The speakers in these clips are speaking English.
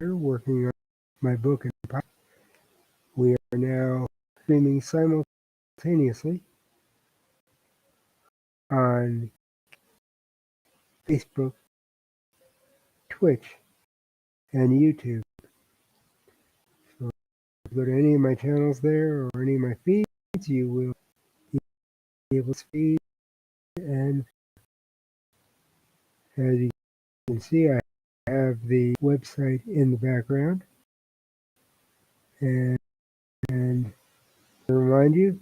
working on my book and podcast. We are now streaming simultaneously on Facebook, Twitch, and YouTube. So if you go to any of my channels there or any of my feeds, you will be able to see. And as you can see, I have the website in the background. And to remind you,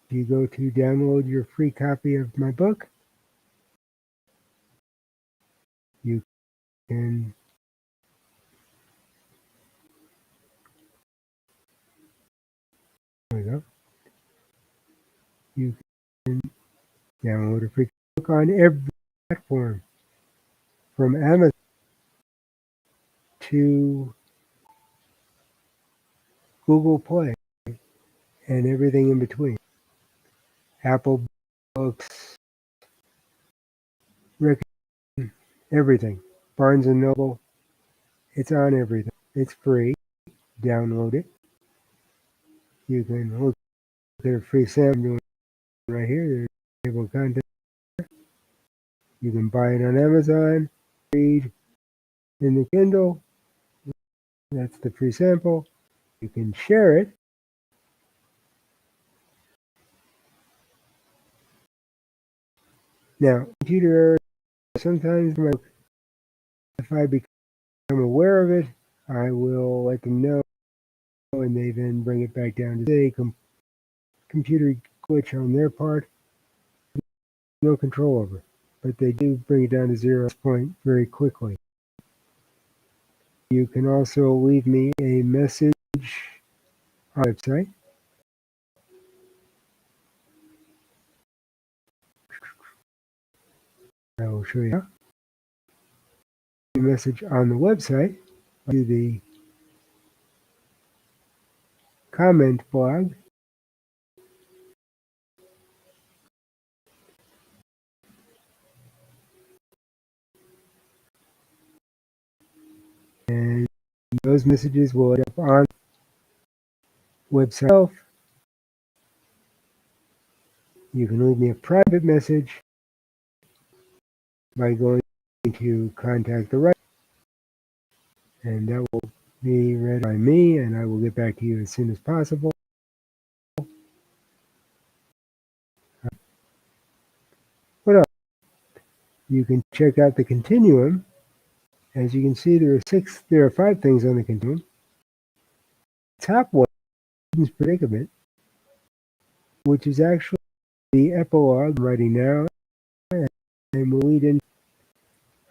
if you go to download your free copy of my book, you can there we go. You can download a free book on every platform, from Amazon to Google Play and everything in between. Apple Books, everything. Barnes and Noble, it's on everything. It's free. Download it. You can look at a free sample right here. There's table content. You can buy it on Amazon, read in the Kindle. That's the free sample. You can share it. Now, computer, sometimes if I become aware of it, I will let them know, and they then bring it back down to say computer glitch on their part. No control over, but they do bring it down to 0 point very quickly. You can also leave me a message on the website. I will show you a message on the website to the comment blog. And those messages will end up on the website. You can leave me a private message by going to contact the writer, and that will be read by me, and I will get back to you as soon as possible. What else? You can check out the continuum. As you can see, there are 5 things on the continuum. Top one is predicament, which is actually the epilogue I'm writing now, and will lead in.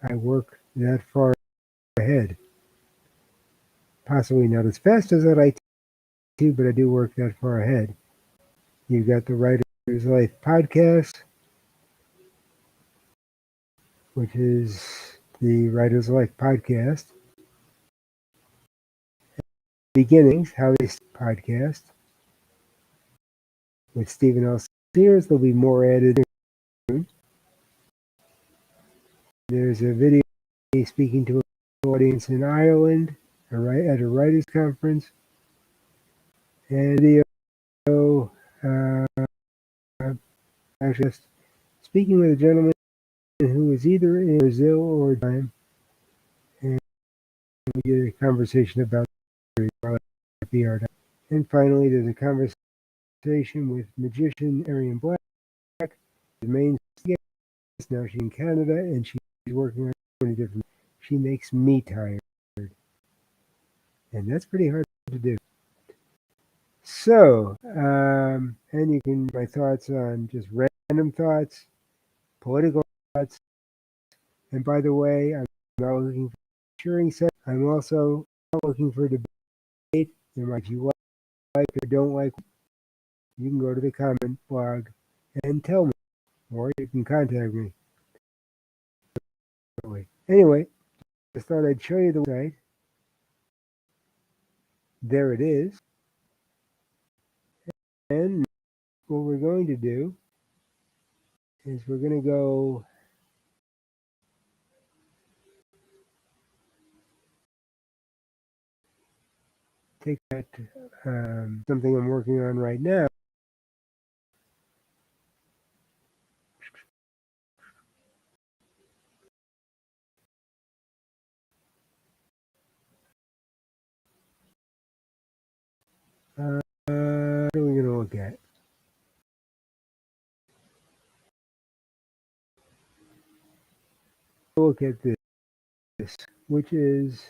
I work that far ahead. Possibly not as fast as I'd like to, but I do work that far ahead. You've got the Writer's Life podcast, which is the Writer's Life podcast. Beginnings, How They podcast with Stephen L. Sears. There'll be more added soon. There's a video speaking to an audience in Ireland at a writers' conference, and a video actually speaking with a gentleman who was either in Brazil or time, and we did a conversation about VR. And finally, there's a conversation with magician Arian Black, the main guest. Now she's in Canada, and she's working on 20 different. She makes me tired, and that's pretty hard to do. So, and you can my thoughts on just random thoughts, political thoughts. And by the way, I'm not looking for cheering set. I'm also not looking for debate. If you like or don't like, you can go to the comment blog and tell me, or you can contact me. Anyway, just thought I'd show you the website. There it is. And what we're going to do is we're going to go take that, something I'm working on right now. What are we going to look at? Look at this, which is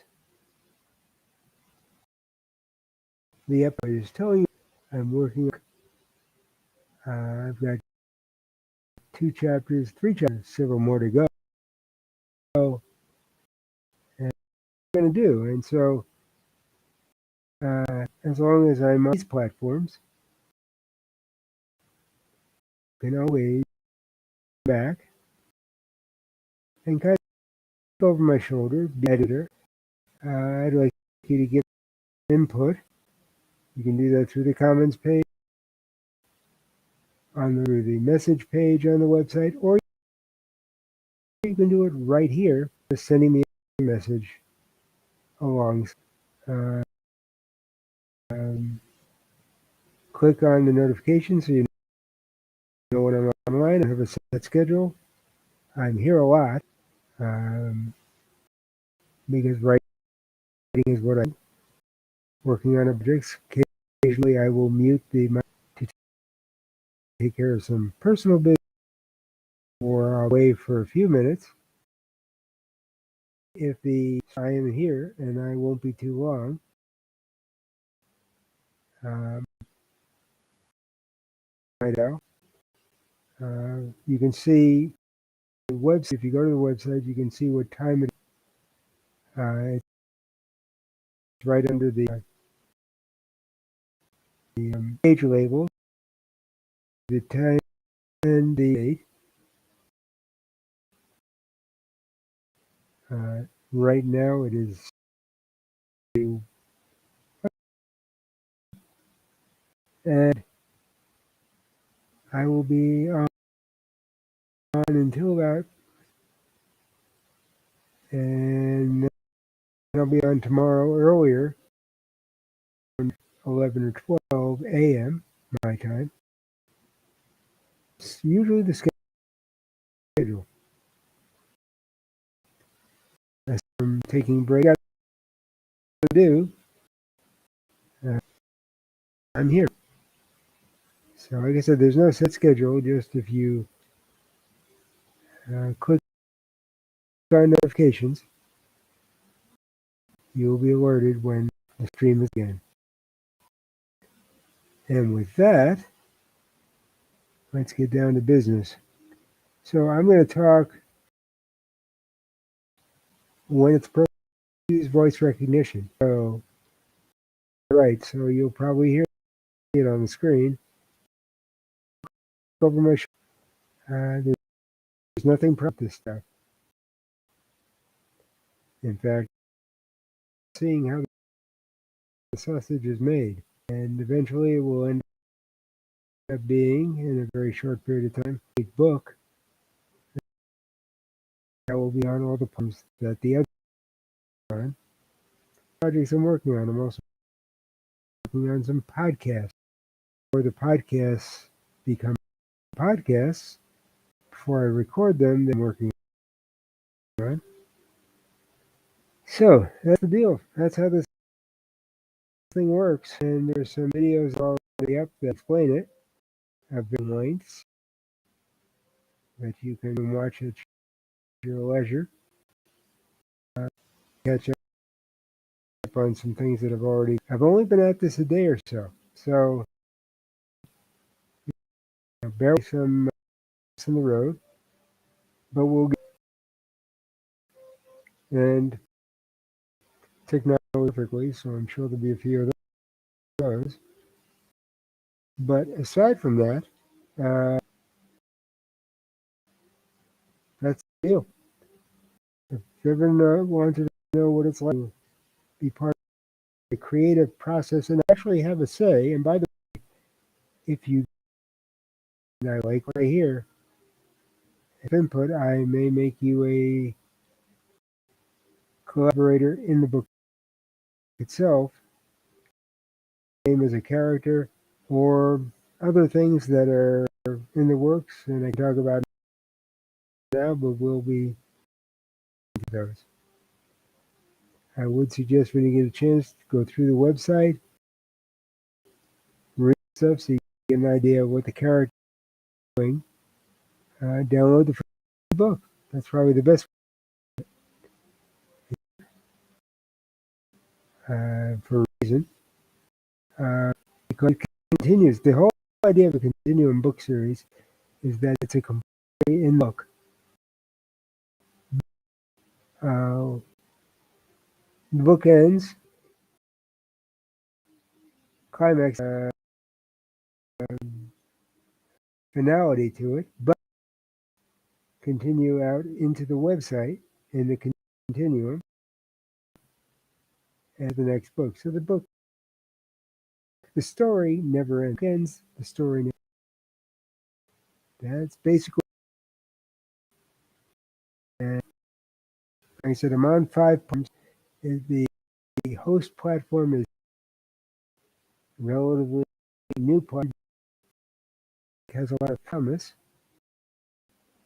the episode is telling you I'm working. I've got 2 chapters, 3 chapters, several more to go. And I'm going to do. And so, as long as I'm on these platforms, I can always back and kind of look over my shoulder, be editor. I'd like you to give input. You can do that through the comments page, through the message page on the website, or you can do it right here, just sending me a message along. Um, click on the notification so you know when I'm online. I have a set schedule. I'm here a lot because writing is what I'm working on objects. Occasionally, I will mute the mic to take care of some personal business or I'll wait for a few minutes. I am here and I won't be too long. Right now, you can see the website. If you go to the website, you can see what time it is. It's right under the page label, the time and the date. Right now it is and I will be on until about, and I'll be on tomorrow earlier, 11 or 12 a.m. my time. It's usually the schedule. As I'm taking break out to do, I'm here. So like I said, there's no set schedule, just if you click on notifications, you'll be alerted when the stream is again. And with that, let's get down to business. So I'm going to talk when it's appropriate to use voice recognition. So, right, so you'll probably hear it on the screen. Over my there's nothing prep this stuff. In fact, seeing how the sausage is made, and eventually it will end up being, in a very short period of time, a book that will be on all the poems that the other projects I'm working on. I'm also working on some podcasts, or the podcasts become podcasts. Before I record them, I'm working on. So that's the deal. That's how this thing works. And there's some videos already up that explain it. I've been lengths that you can watch at your leisure. Catch up on some things that I've only been at this a day or so. So bear with some in the road, but we'll get and technology perfectly. So I'm sure there'll be a few of those. But aside from that, that's the deal. If you ever wanted to know what it's like to be part of the creative process and actually have a say, and by the way, if you, and I like right here, if input, I may make you a collaborator in the book itself. name as a character, or other things that are in the works, and I can talk about it now, but we'll be into those. I would suggest when you get a chance, go through the website, read stuff so you get an idea of what the character is doing. Download the free book. That's probably the best for a reason. Because it continues. The whole idea of a continuum book series is that it's a complete in book. The book ends, climax, finality to it, but continue out into the website in the continuum and the next book. So the story never ends. The story never. That's basically. And like I said, I'm on 5 platforms. The host platform is relatively new platform. It has a lot of promise,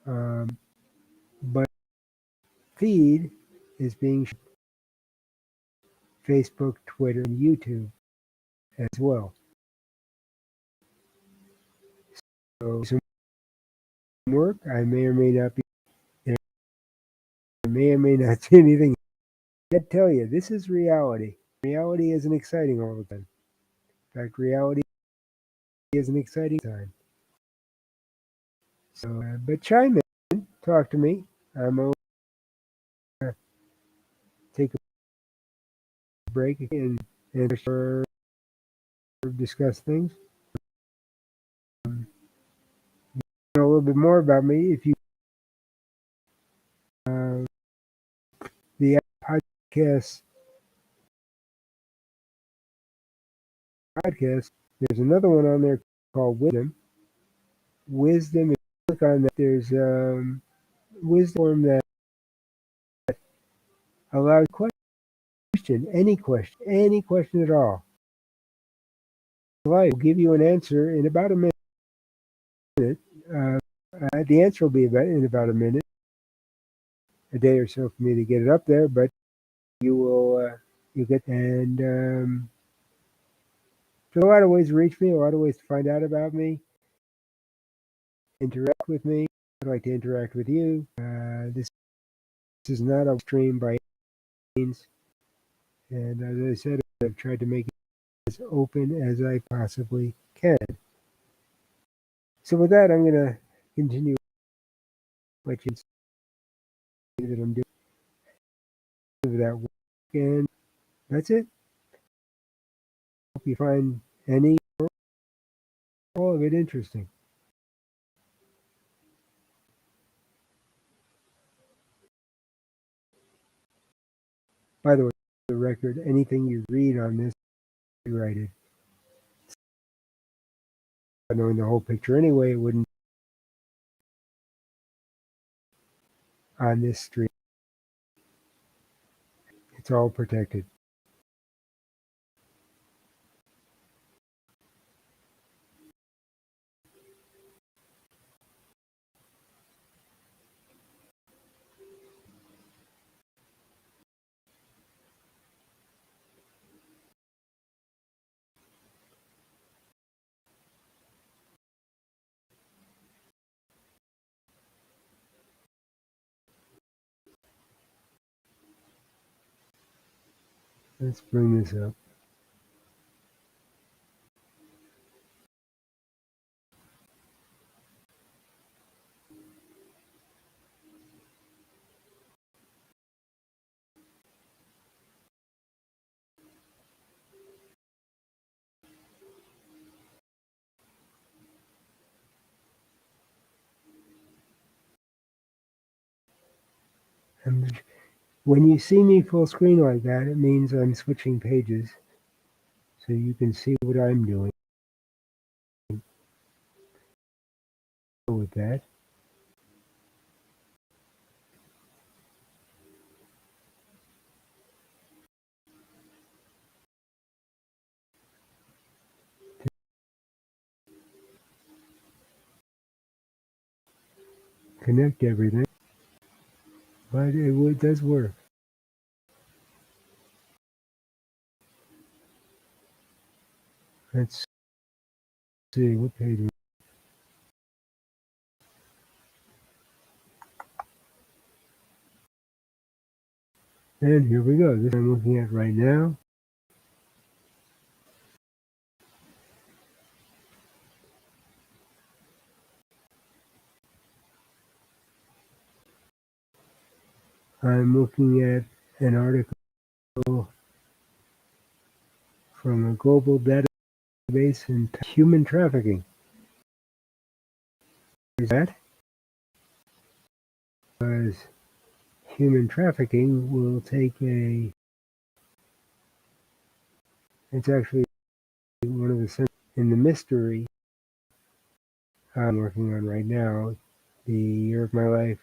but feed is being Facebook, Twitter, and YouTube as well. So some work. I may or may not be. I may or may not see anything. I tell you, this is reality. Reality isn't exciting all the time. In fact, reality is an exciting time. So, but chime in, talk to me. I'm over. Take a break and discuss things. Know a little bit more about me if you the podcast. There's another one on there called Wisdom. Wisdom. If you click on that, there's wisdom that allows any question at all. We'll give you an answer in about a minute. The answer will be in about a minute, a day or so for me to get it up there, but you will you get and there's a lot of ways to reach me, a lot of ways to find out about me, interact with me. I'd like to interact with you. This is not a stream by any means, and as I said, I've tried to make it as open as I possibly can. So with that, I'm going to continue what you see that I'm doing that work, and that's it. Hope you find any or all of it interesting. By the way, the record, anything you read on this, copyrighted. Knowing the whole picture anyway, it wouldn't on this stream. It's all protected. Let's bring this up. And when you see me full screen like that, it means I'm switching pages so you can see what I'm doing with that. connect everything, but it does work. Let's see what page. And here we go. This I'm looking at right now. I'm looking at an article from a global database in human trafficking. Is that? Because human trafficking will take it's actually one of the in the mystery I'm working on right now, the Year of My Life,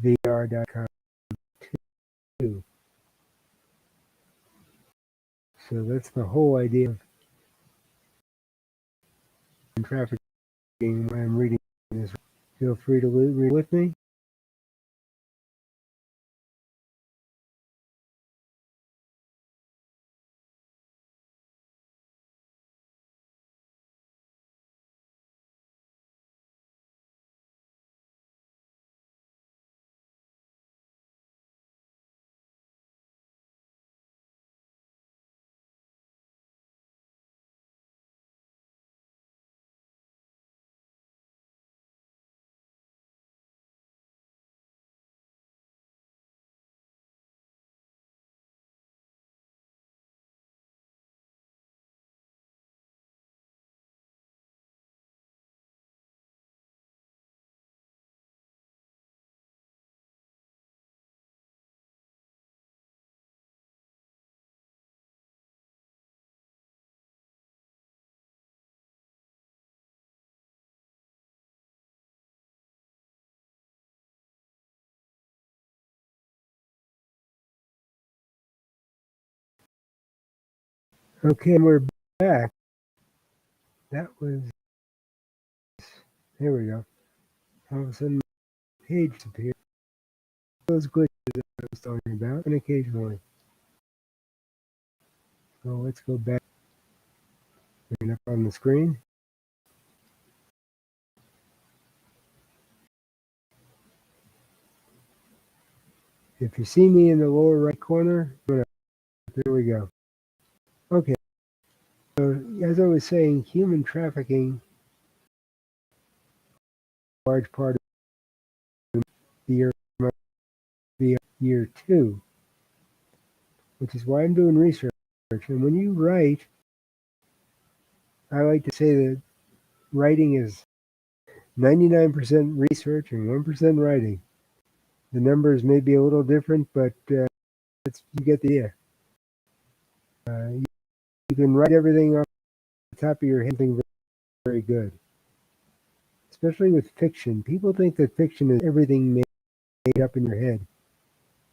VR.com too. So that's the whole idea of trafficking when I'm reading this. Feel free to read with me. Okay, we're back. That was, there we go. All of a sudden, my page appeared. Those glitches that I was talking about, and occasionally. So let's go back. Bring it up on the screen. If you see me in the lower right corner, there we go. Okay. So as I was saying, human trafficking, a large part of the year 2, which is why I'm doing research. And when you write, I like to say that writing is 99% research and 1% writing. The numbers may be a little different, but you get the idea. You can write everything off the top of your head, very, very good. Especially with fiction. People think that fiction is everything made up in your head.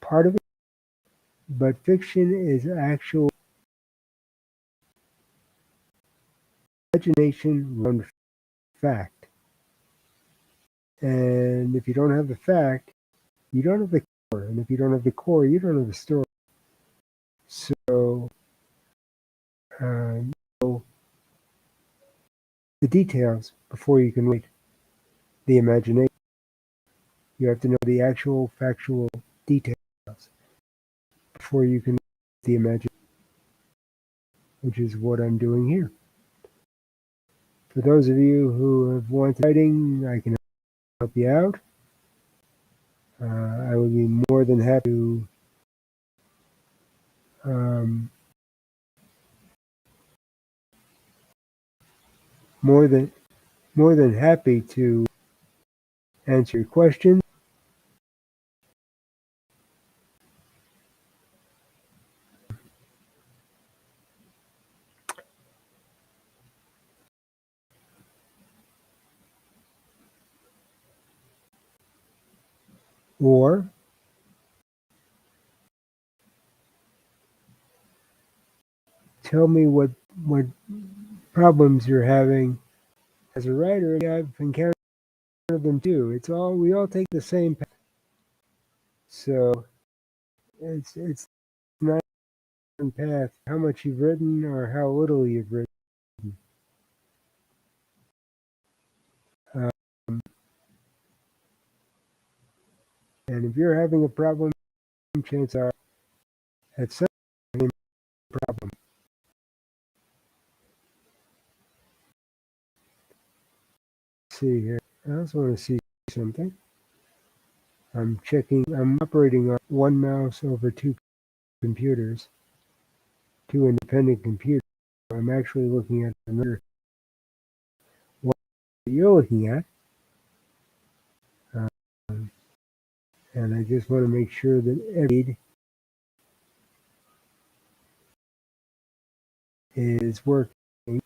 Part of it, but fiction is actual imagination around fact. And if you don't have the fact, you don't have the core. And if you don't have the core, you don't have the story. So, know the details before you can write the imagination. You have to know the actual factual details before you can write the imagination, which is what I'm doing here. For those of you who have wanted writing, I can help you out. I would be more than happy to more than happy to answer your questions. Or tell me what problems you're having as a writer. I've encountered of them too. We all take the same path. So it's not a path how much you've written or how little you've written. Um, and if you're having a problem, chances are at some problem. Let's see here. I also want to see something. I'm operating on one mouse over two computers, two independent computers. I'm actually looking at another one that you're looking at. Um, and I just want to make sure that every is working.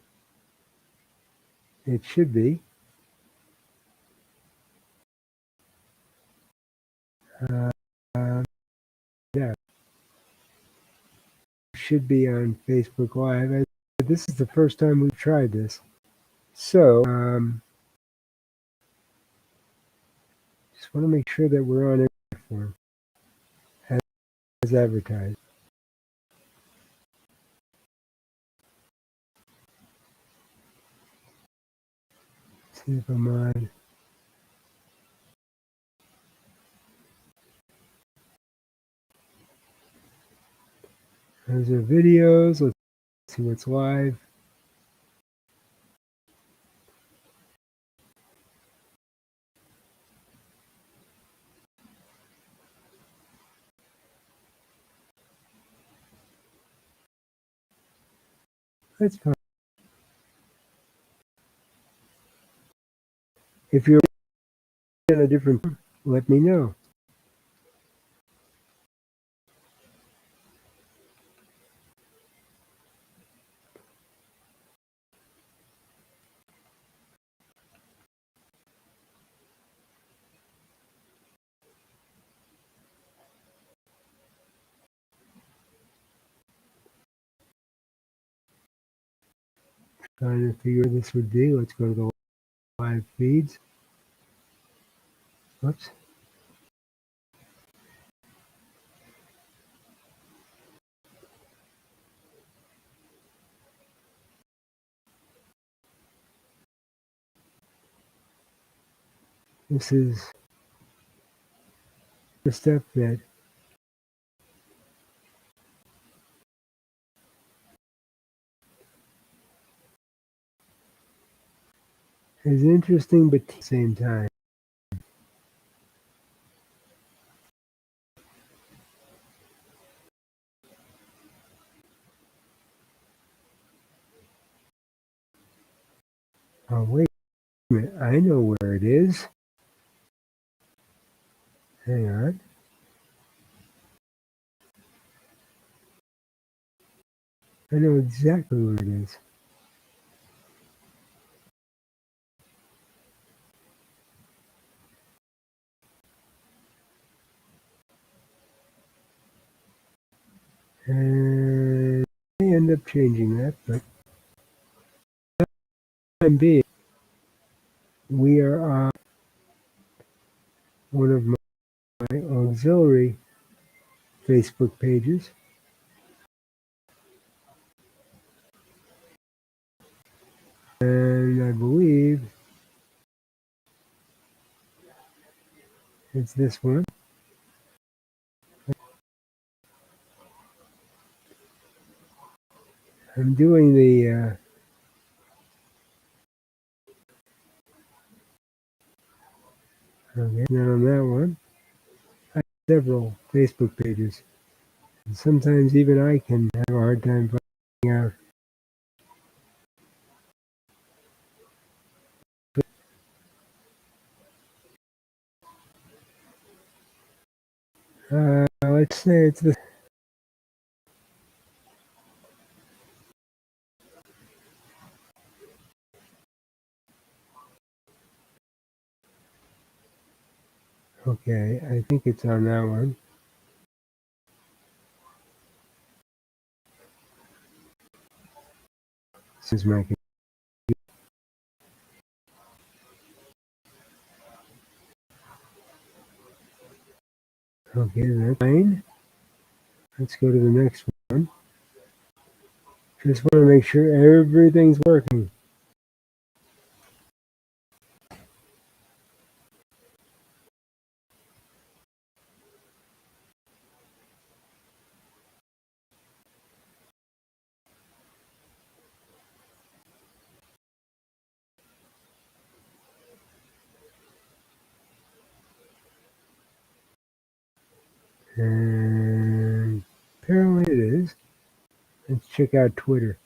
It should be. Uh, yeah, it should be on Facebook Live. This is the first time we've tried this. So, just want to make sure that we're on every platform as advertised. See if I'm on. Those are videos. Let's see what's live. That's fine. If you're in a different, let me know. Trying to figure this would be. Let's go to the live feeds. Oops. This is the stuff that is interesting, but at the same time. Oh, wait a minute. I know where it is. Hang on. I know exactly where it is. And I end up changing that, but time being, we are on one of my auxiliary Facebook pages. And I believe it's this one. I'm doing the okay, not on that one. I have several Facebook pages. And sometimes even I can have a hard time finding out. Let's say it's this. Okay, I think it's on that one. This is my Okay, that's fine. Let's go to the next one. Just want to make sure everything's working. And apparently it is. Let's check out Twitter.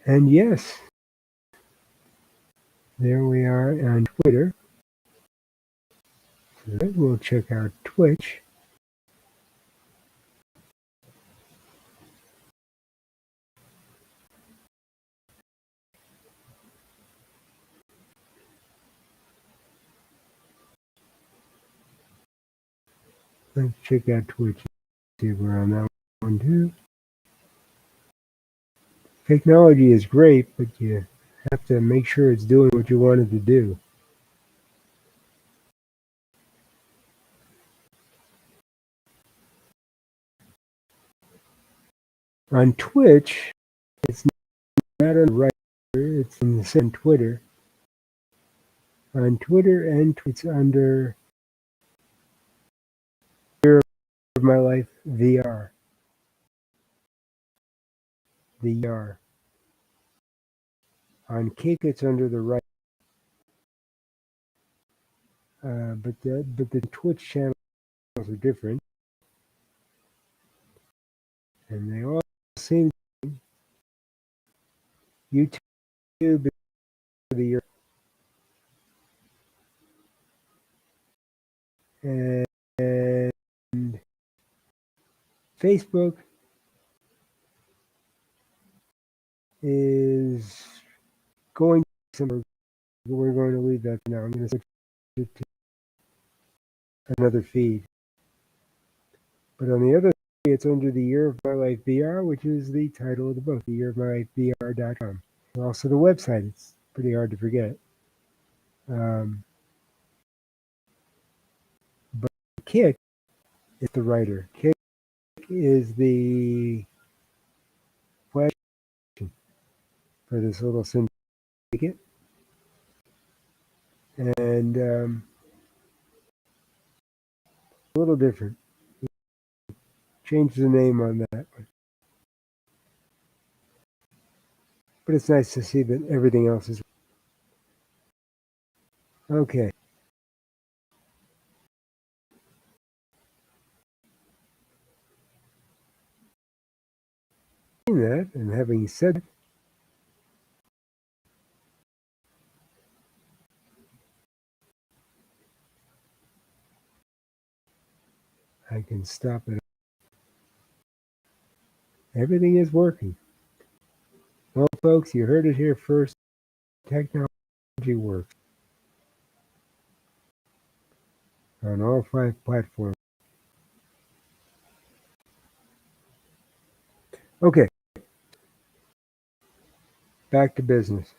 And yes, there we are on Twitter. So we'll check out Twitch. Let's check out Twitch. See if we're on that one too. Technology is great, but you have to make sure it's doing what you want it to do. On Twitch, it's not on the right, it's in the same Twitter. On Twitter and it's under Year of My Life VR. VR. On Kick, it's under the right. But the Twitch channels are different, and they all seem YouTube is the year, and Facebook is going somewhere. We're going to leave that for now. I'm going to switch it to another feed. But on the other feed, it's under the Year of My Life VR, which is the title of the book, the yearofmylifevr.com. Also the website. It's pretty hard to forget. But Kick is the writer. Kick is the question for this little syndicate. And a little different. Change the name on that one. But it's nice to see that everything else is okay. That, and having said it, I can stop it. Everything is working. Well, folks, you heard it here first. Technology works on all 5 platforms. Okay, back to business.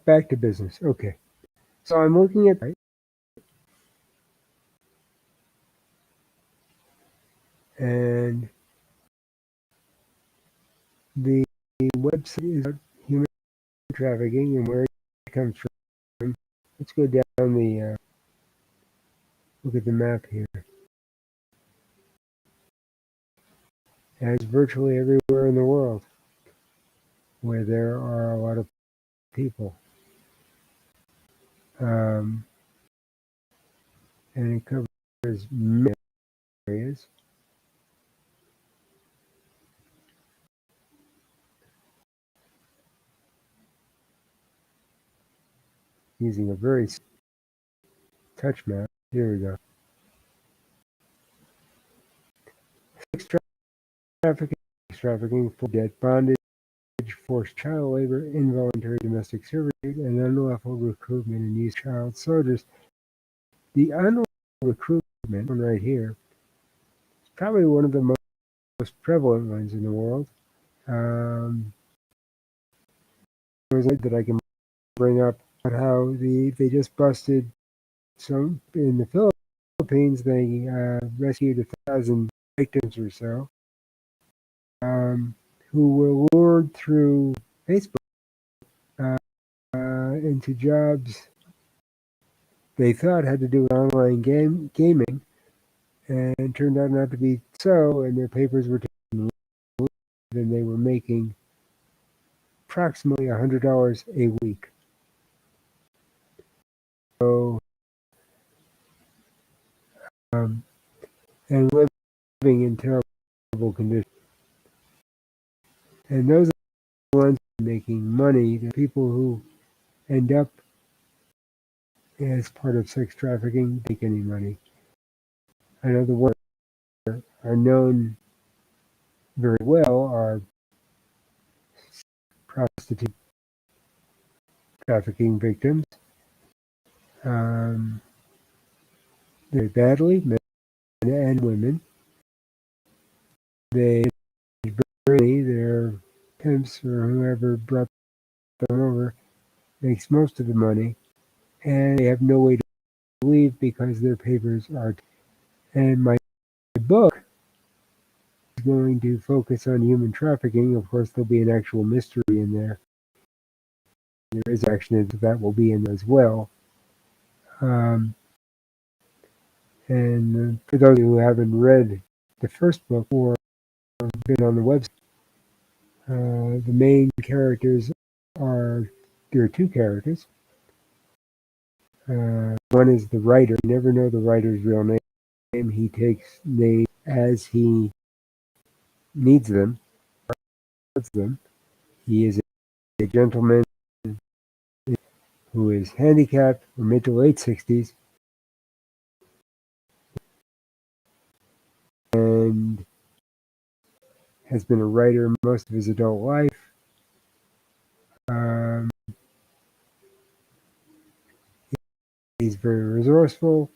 Back to business. Okay. So I'm looking at and the website is about human trafficking and where it comes from. Let's go down the look at the map here. As virtually everywhere in the world where there are a lot of people. And it covers many areas. Using a very touch map. Here we go. trafficking, sex trafficking, for debt, bondage, forced child labor, involuntary domestic servitude, and unlawful recruitment and use of child soldiers. The unlawful recruitment one right here is probably one of the most prevalent ones in the world. There's a that I can bring up about how they just busted some in the Philippines. They rescued 1,000 victims or so, who were lured through Facebook into jobs they thought had to do with online gaming, and turned out not to be so, and their papers were taken, and they were making approximately $100 a week. So, and living in terrible conditions. And those are the ones making money. The people who end up as part of sex trafficking don't make any money. I know the ones that are known very well are prostitute trafficking victims. Very badly, men and women. They their pimps or whoever brought them over makes most of the money, and they have no way to leave because their papers are. And my book is going to focus on human trafficking. Of course, there'll be an actual mystery in there. There is action that will be in as well. And for those who haven't read the first book or been on the website, the main characters there are two characters. One is the writer. You never know the writer's real name. He takes names as he needs them. He is a gentleman who is handicapped or mid to late 60s and has been a writer most of his adult life. He's very resourceful.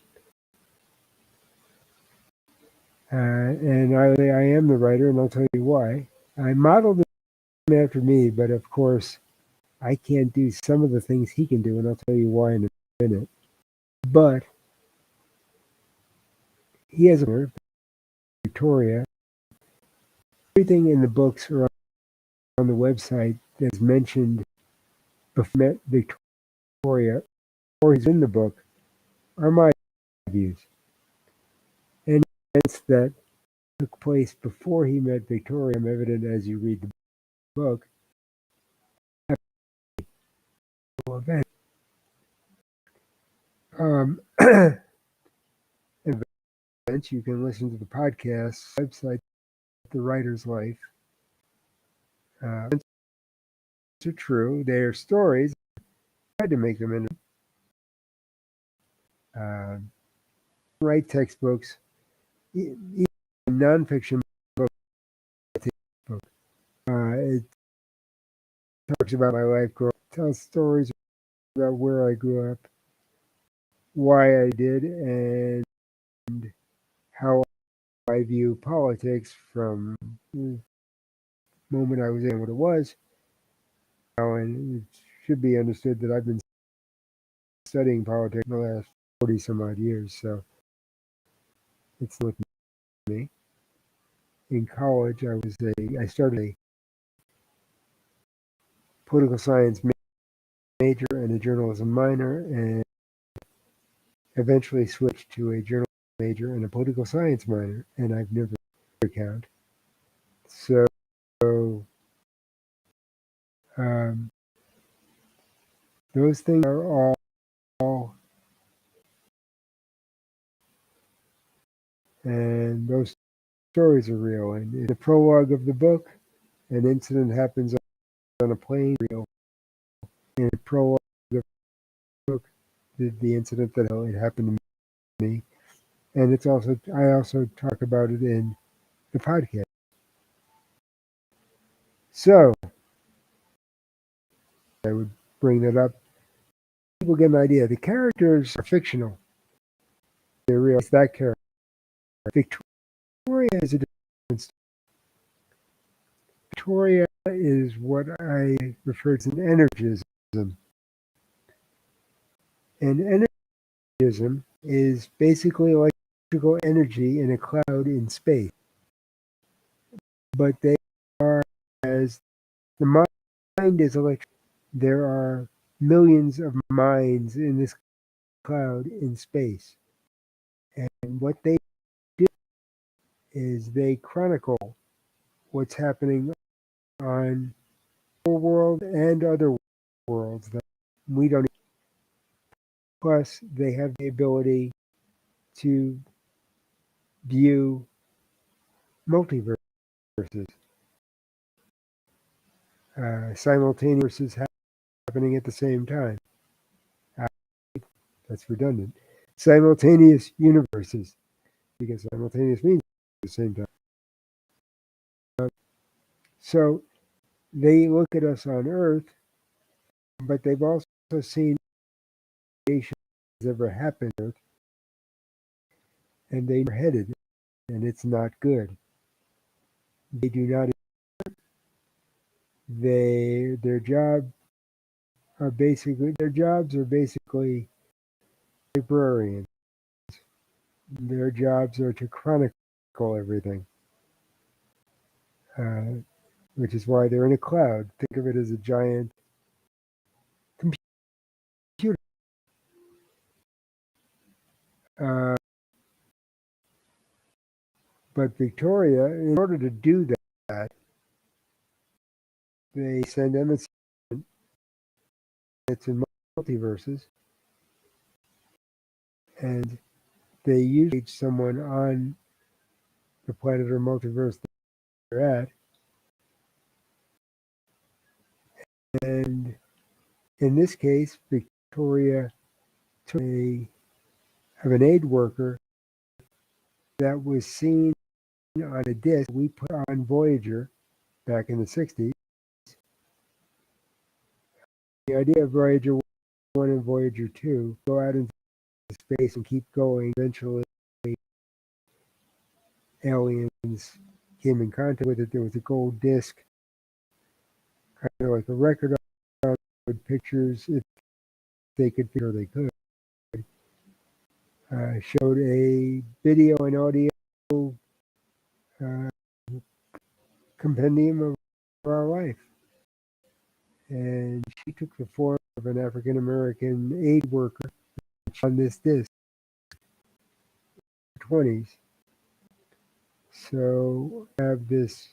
And I am the writer, and I'll tell you why. I modeled him after me, but of course, I can't do some of the things he can do, and I'll tell you why in a minute. But he has a nerve, Victoria. Everything in the books or on the website that's mentioned before I met Victoria, or he's in the book, are my views. And events that took place before he met Victoria, evident as you read the book. Events you can listen to the podcast website, The Writer's Life. Events are true. They are stories. I tried to make them into write textbooks, even nonfiction book. It talks about my life growing up, tells stories about where I grew up, why I did, and how I view politics from the moment I was in what it was. And it should be understood that I've been studying politics in the last 40 some odd years, so it's with me. In college, I started a political science major and a journalism minor, and eventually switched to a journalism major and a political science minor, and I've never count. So those things are all, and those stories are real. And in the prologue of the book, an incident happens on a plane. Real. In the prologue of the book, the incident that it happened to me, and I also talk about it in the podcast. So I would bring that up. People get an idea. The characters are fictional. They realize that character. Victoria is a different story. Victoria is what I refer to as an energism. And energism is basically electrical energy in a cloud in space. But they are, as the mind is electric, there are millions of minds in this cloud in space. And what they do is they chronicle what's happening on our world and other worlds that we don't. Plus, they have the ability to view multiverses, simultaneous happening at the same time. That's redundant. Simultaneous universes, because simultaneous means at the same time. So they look at us on Earth, but they've also seen creation has ever happened on Earth, and they are headed, and it's not good. They do not. Their jobs are basically librarians. Their jobs are to chronicle everything, which is why they're in a cloud. Think of it as a giant computer. But Victoria, in order to do that, they send emissaries. It's in multiverses, and they usually reach someone on the planet or multiverse that they're at. And in this case, Victoria took of an aid worker that was seen on a disc we put on Voyager back in the 60s. The idea of Voyager 1 and Voyager 2 go out into space and keep going. Eventually, aliens came in contact with it. There was a gold disc, kind of like a record on pictures, if they could figure they could. Showed a video and audio compendium of our life. And she took the form of an African American aid worker on this disc in the 20s. So I have this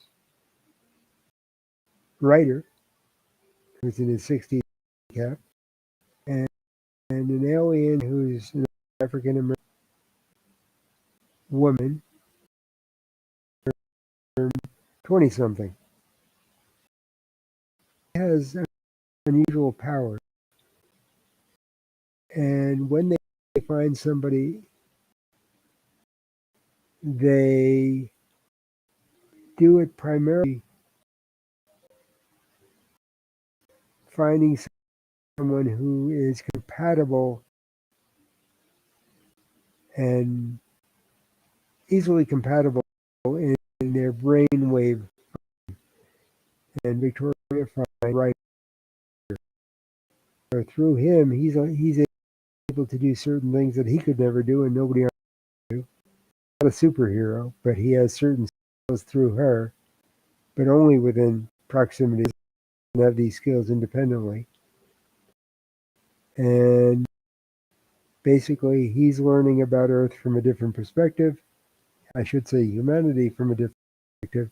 writer who's in his 60s cap, and an alien who's an African American woman, 20 something. Has unusual powers. And when they find somebody, they do it primarily finding someone who is compatible and easily compatible in their brainwave. And Victoria finds right. So through him, he's able to do certain things that he could never do, and nobody else can do. Not a superhero, but he has certain skills through her, but only within proximity. He doesn't have these skills independently. And basically, he's learning about Earth from a different perspective. I should say humanity from a different perspective.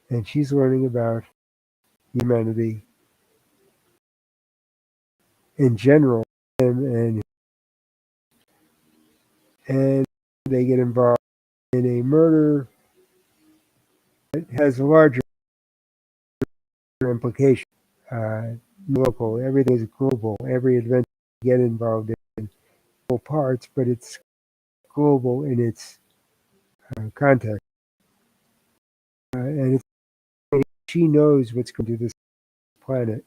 And she's learning about humanity in general. And they get involved in a murder that has a larger implication. Local, everything is global. Every adventure you get involved in parts, but it's global in its context. And it's she knows what's going to this planet,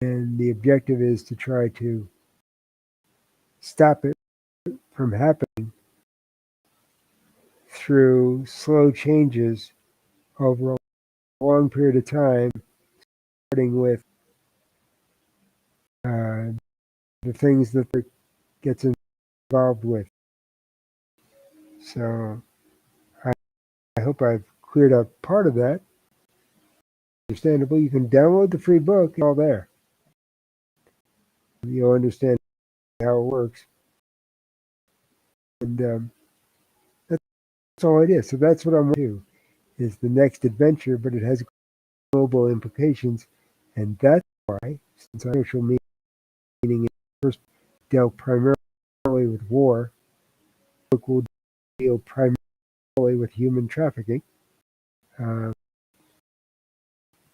and the objective is to try to stop it from happening through slow changes over a long period of time, starting with uh, the things that it gets involved with. So I hope I've cleared up part of that. Understandable. You can download the free book, it's all there. You'll understand how it works. And that's all it is. So that's what I'm going to do, is the next adventure, but it has global implications. And that's why, since social meaning first dealt primarily with war, the book will deal primarily with human trafficking. Uh,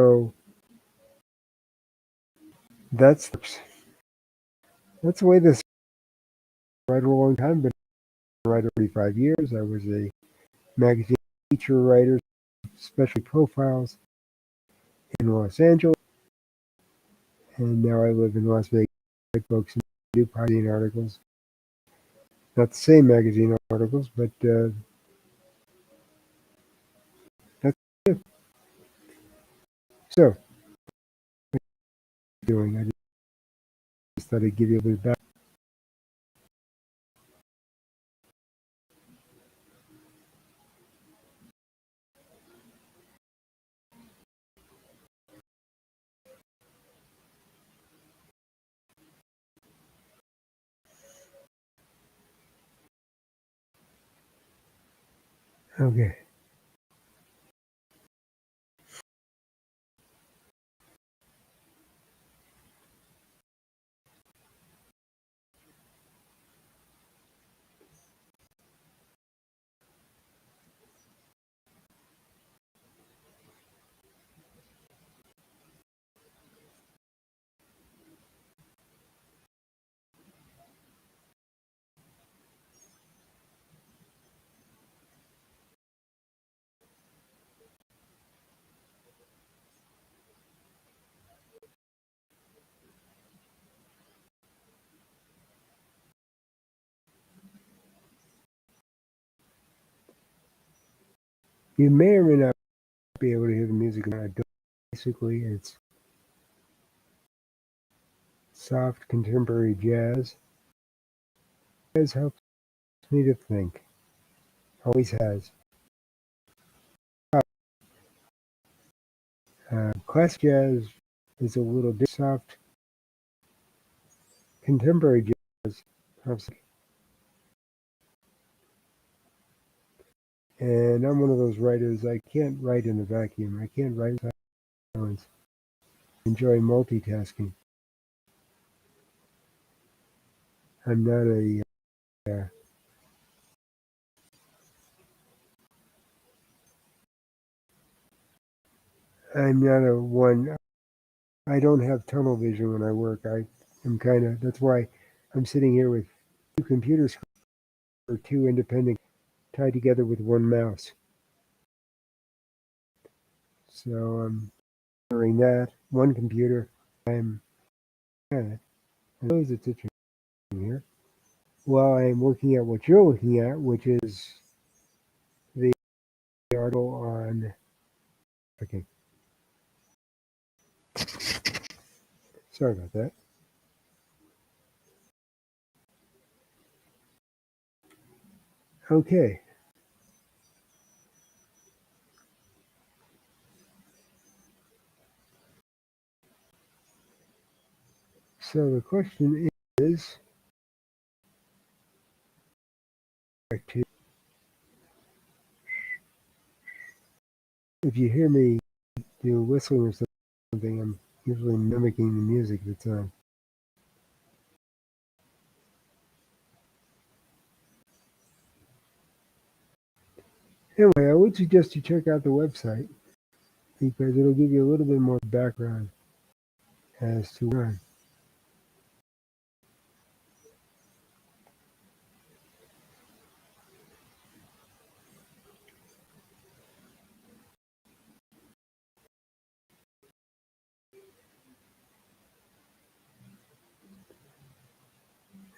so that's the way this right a long time, but right 35 years. I was a magazine feature writer, especially profiles in Los Angeles, and now I live in Las Vegas. I write books and do magazine articles. Not the same magazine articles, but that's it. So, what are you doing? I just thought I'd give you a bit back. Okay. You may or may not be able to hear the music. Basically, it's soft contemporary jazz. Jazz helps me to think. Always has. Classic jazz is a little soft. Contemporary jazz helps. And I'm one of those writers, I can't write in a vacuum. I can't write in silence. I enjoy multitasking. I'm not a I'm not a one. I don't have tunnel vision when I work. I am kind of. That's why I'm sitting here with two computers or two independent tied together with one mouse. So I'm doing that. One computer. I'm. Yeah, I suppose it's interesting here. While I'm working at what you're looking at, which is the article on. Okay, sorry about that. Okay, so the question is, if you hear me do whistling or something, I'm usually mimicking the music that's on. Anyway, I would suggest you check out the website because it'll give you a little bit more background as to why.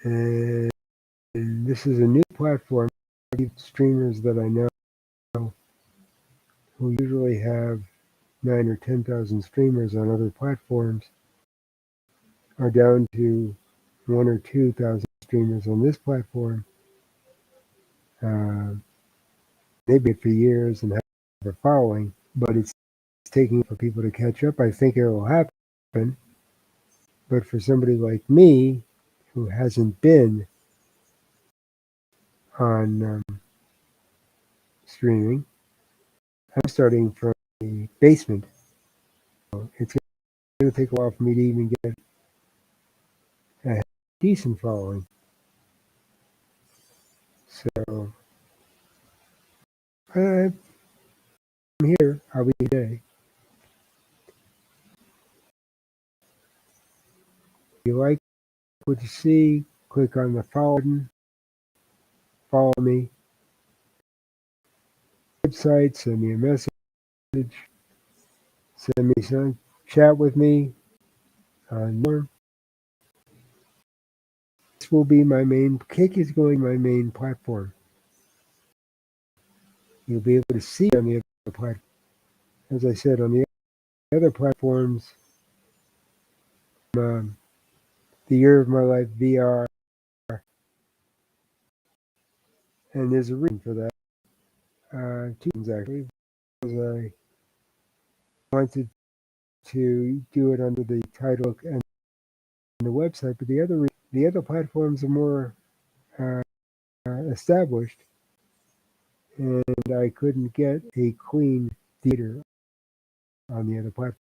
And this is a new platform. Streamers that I know who usually have 9 or 10,000 streamers on other platforms are down to 1 or 2 thousand streamers on this platform. They've been for years and have a following, but it's taking for people to catch up. I think it will happen, but for somebody like me who hasn't been on streaming, I'm starting from the basement. It's going to take a while for me to even get a decent following. So I'm here. I'll be today. If you like what you see, click on the follow button. Follow me. Website, send me a message. Send me some. Chat with me on more. This will be my main. Kick is going my main platform. You'll be able to see on the other platform. As I said, on the other platforms, the Year of My Life VR, and there's a reason for that. Two reasons actually. Because I wanted to do it under the title and the website, but the other platforms are more established, and I couldn't get a clean theater on the other platform.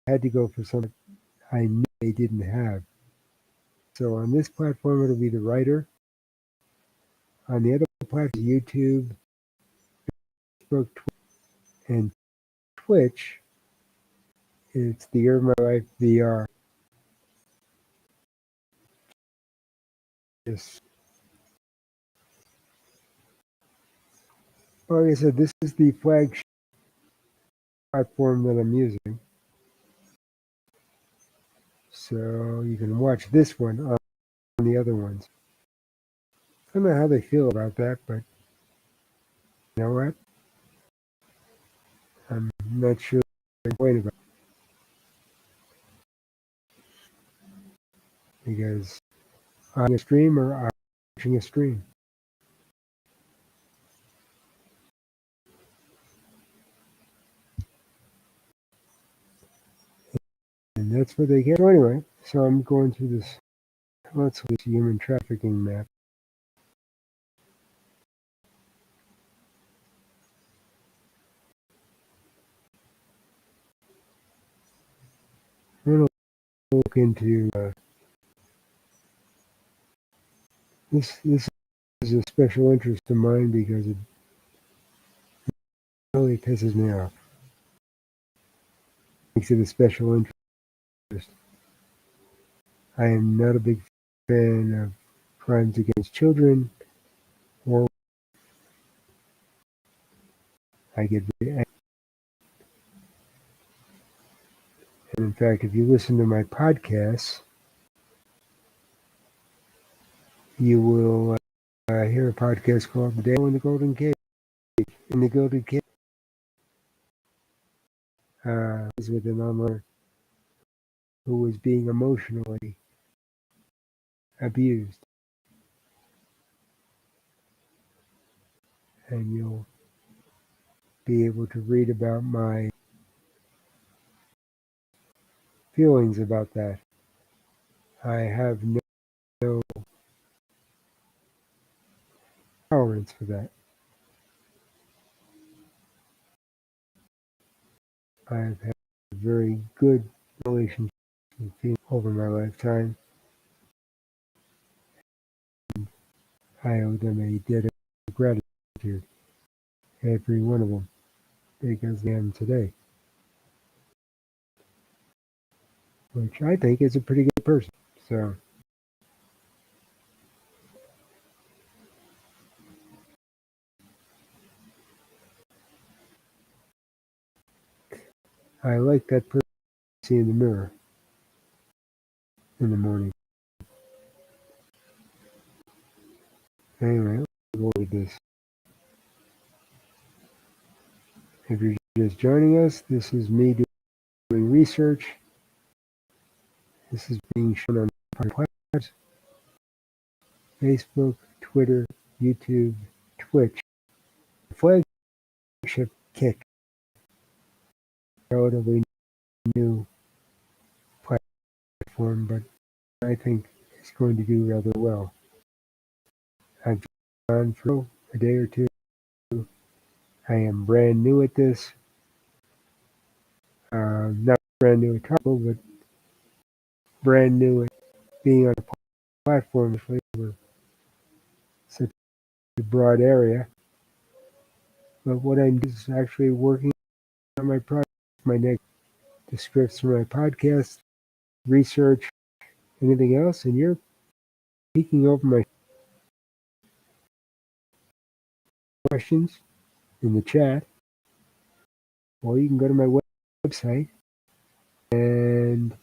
I had to go for something I knew they didn't have. So on this platform, it'll be the writer. On the other platform, YouTube, Facebook, and Twitch, it's the Year of My Life VR. Yes. Like I said, this is the flagship platform that I'm using. So you can watch this one on the other ones. I don't know how they feel about that, but you know what? I'm not sure what I'm about it, because I'm a streamer, I'm watching a stream. And that's what they get. So anyway, so I'm going through this, let's look at this human trafficking map. I'm going to look into this. This is a special interest of mine because it really pisses me off. Makes it a special interest. I am not a big fan of crimes against children, or I get very angry. And in fact, if you listen to my podcasts, you will hear a podcast called Dale in the Golden Cage. In the Golden Cage is with an online who was being emotionally abused. And you'll be able to read about my feelings about that. I have no tolerance for that. I've had a very good relationship with people over my lifetime. I owe them a debt of gratitude, every one of them, because I am today, which I think is a pretty good person. So I like that person I see in the mirror in the morning. Anyway, we'll go with this. If you're just joining us, this is me doing research. This is being shown on platforms: Facebook, Twitter, YouTube, Twitch. The flagship Kick, relatively new platform, but I think it's going to do rather well. I've been on for a day or two. I am brand new at this. Not brand new at Taco, but brand new at being on a platform for such a broad area. But what I'm doing is actually working on my project, my next, the scripts for my podcast, research, anything else, and you're peeking over my questions in the chat, or you can go to my website and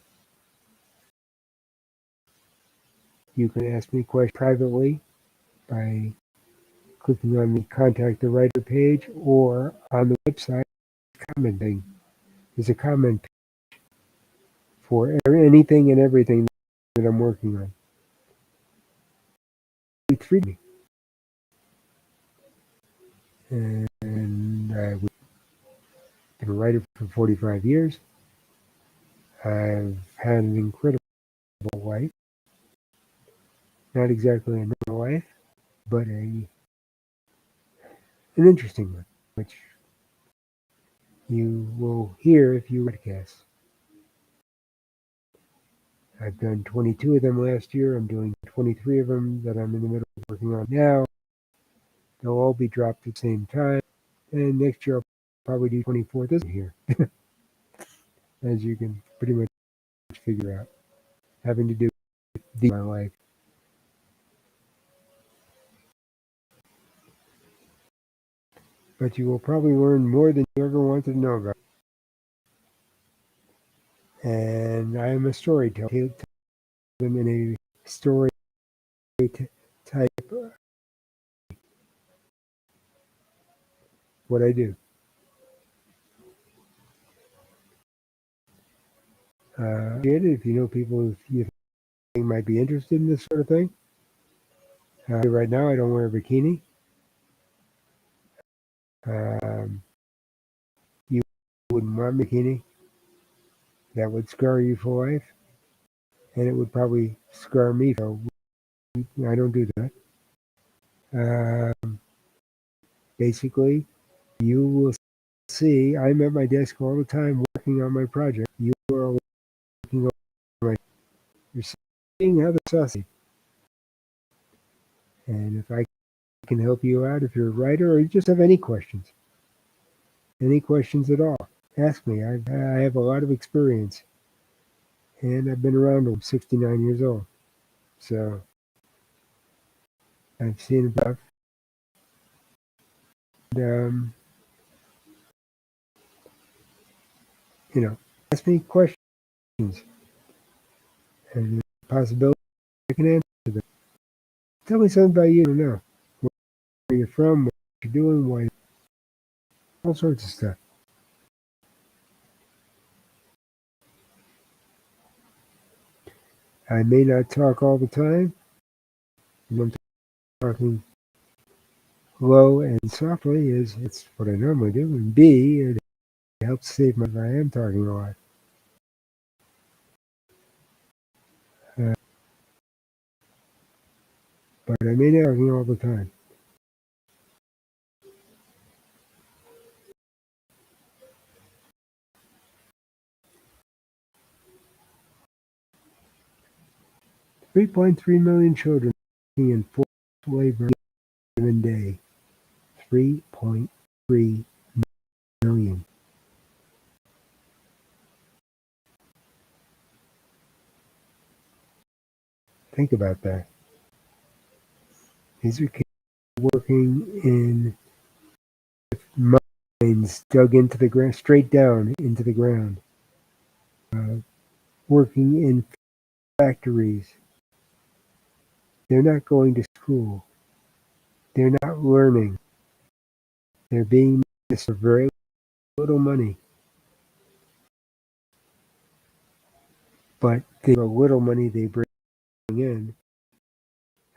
you can ask me questions privately by clicking on the Contact the Writer page, or on the website, commenting. There's a comment page for anything and everything that I'm working on. It's free. And I've been a writer for 45 years. I've had an incredible life. Not exactly a normal life, but an interesting one, which you will hear if you podcast. I've done 22 of them last year. I'm doing 23 of them that I'm in the middle of working on now. They'll all be dropped at the same time. And next year I'll probably do 24 this year. As you can pretty much figure out. Having to do with my life. But you will probably learn more than you ever wanted to know about. And I am a storyteller. I'm in a story type what I do. If you know people you think might be interested in this sort of thing. Right now I don't wear a bikini. You wouldn't want a bikini. That would scar you for life. And it would probably scar me. So I don't do that. Basically, you will see I'm at my desk all the time working on my project. You are working on my. You're seeing how the sausage. And if I can help you out, if you're a writer or you just have any questions at all, ask me. I have a lot of experience, and I've been around. I'm 69 years old, so I've seen about. Ask me questions, and the possibility I can answer them. Tell me something about you to know. Where you're from, what you're doing, why, all sorts of stuff. I may not talk all the time. I'm talking low and softly it's what I normally do. And B, it helps save my if I am talking a lot. But I may not be talking all the time. $3.3 million children in forced labor given day. 3.3 million. Think about that. These are kids working in mines dug into the ground, straight down into the ground. Working in factories. They're not going to school. not learning. They're being missed for very little money, but the little money they bring in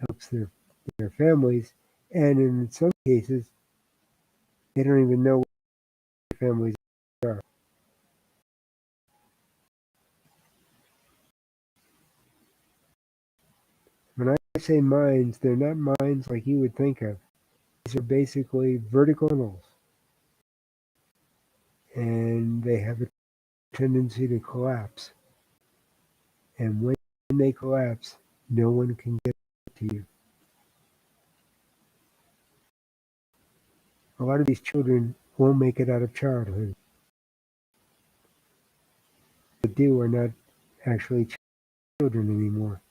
helps their families, and in some cases, they don't even know what their families are. When I say mines, they're not mines like you would think of. These are basically vertical tunnels, and they have a tendency to collapse. And when they collapse, no one can get to you. A lot of these children won't make it out of childhood. The do are not actually children anymore.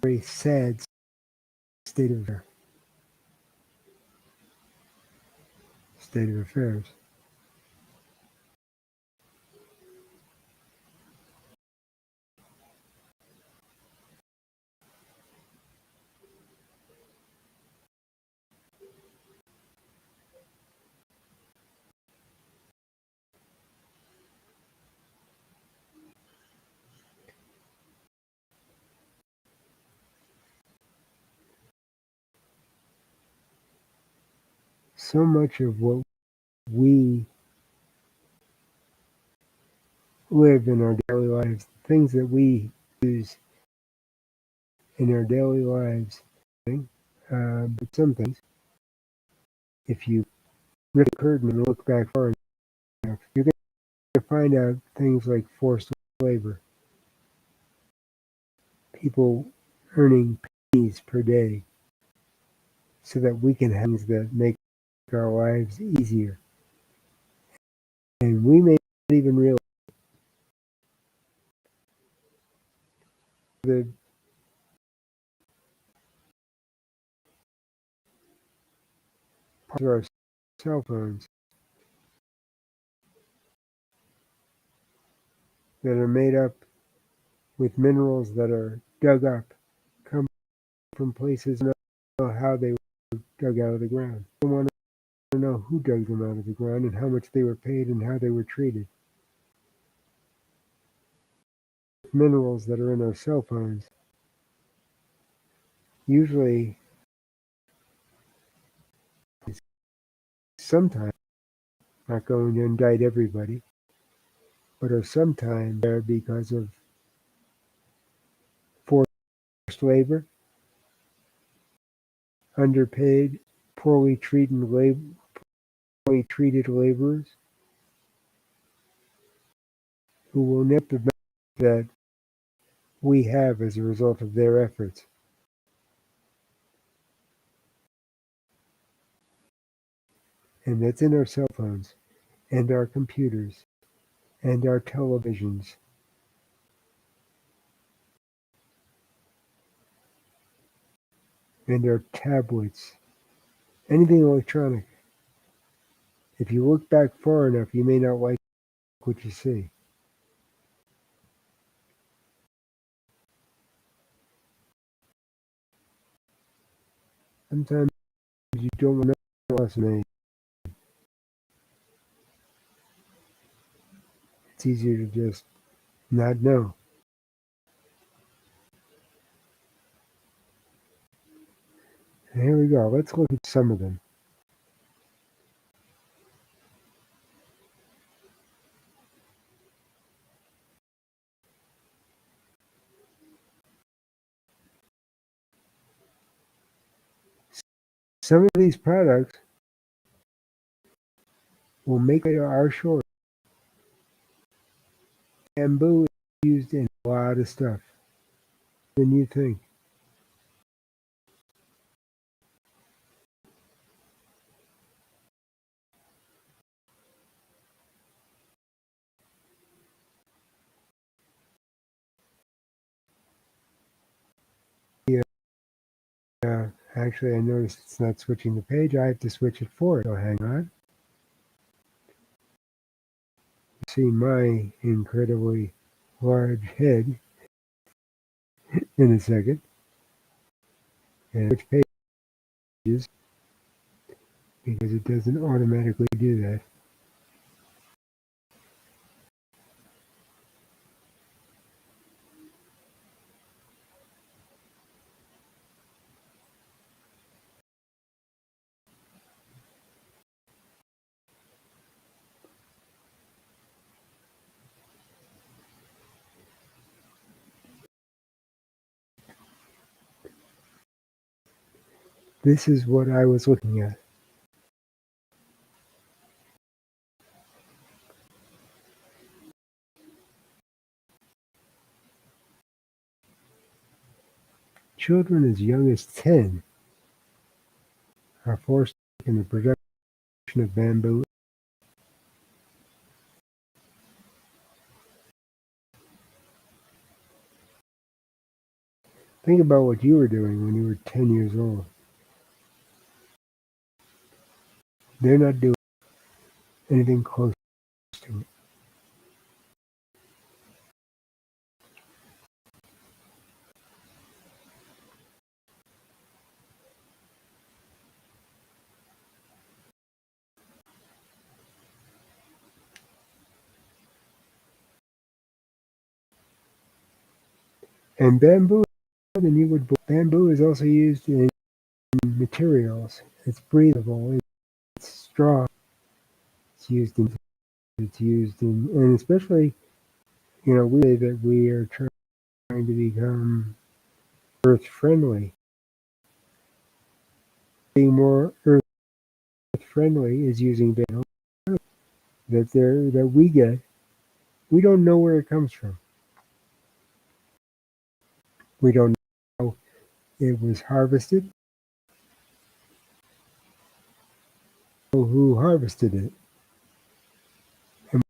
Very sad state of affairs. So much of what we live in our daily lives, things that we use in our daily lives, but some things, if you rip the curtain and look back far enough, you're going to find out things like forced labor, people earning pennies per day so that we can have things that make our lives easier. And we may not even realize the parts of our cell phones that are made up with minerals that are dug up, come from places that don't know how they were dug out of the ground. We want to know who dug them out of the ground and how much they were paid and how they were treated. Minerals that are in our cell phones usually, sometimes, not going to indict everybody, but are sometimes there because of forced labor, underpaid, poorly treated laborers who will nip the benefit that we have as a result of their efforts. And that's in our cell phones and our computers and our televisions and our tablets, anything electronic. If you look back far enough, you may not like what you see. Sometimes you don't know what's made. It's easier to just not know. And here we go. Let's look at some of them. Some of these products will make our short. Bamboo is used in a lot of stuff than you think. Yeah, actually, I noticed it's not switching the page. I have to switch it for it. So hang on. See my incredibly large head in a second. and which pages because it doesn't automatically do that. This is what I was looking at. Children as young as 10 are forced in the production of bamboo. Think about what you were doing when you were 10 years old. They're not doing anything close to it. And bamboo is also used in materials. It's breathable. It's strong. It's used in. It's used in, and especially, we say that we are trying to become earth friendly. Being more earth friendly is using bamboo that we get. We don't know where it comes from. We don't know how it was harvested, or who harvested it, and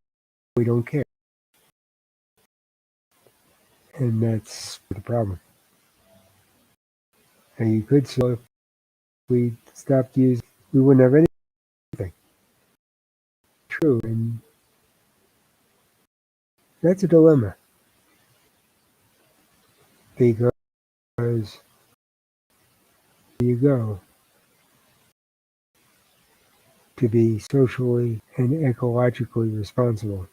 we don't care. And that's the problem. And you could say if we stopped using, we wouldn't have anything. True, and that's a dilemma because you go to be socially and ecologically responsible.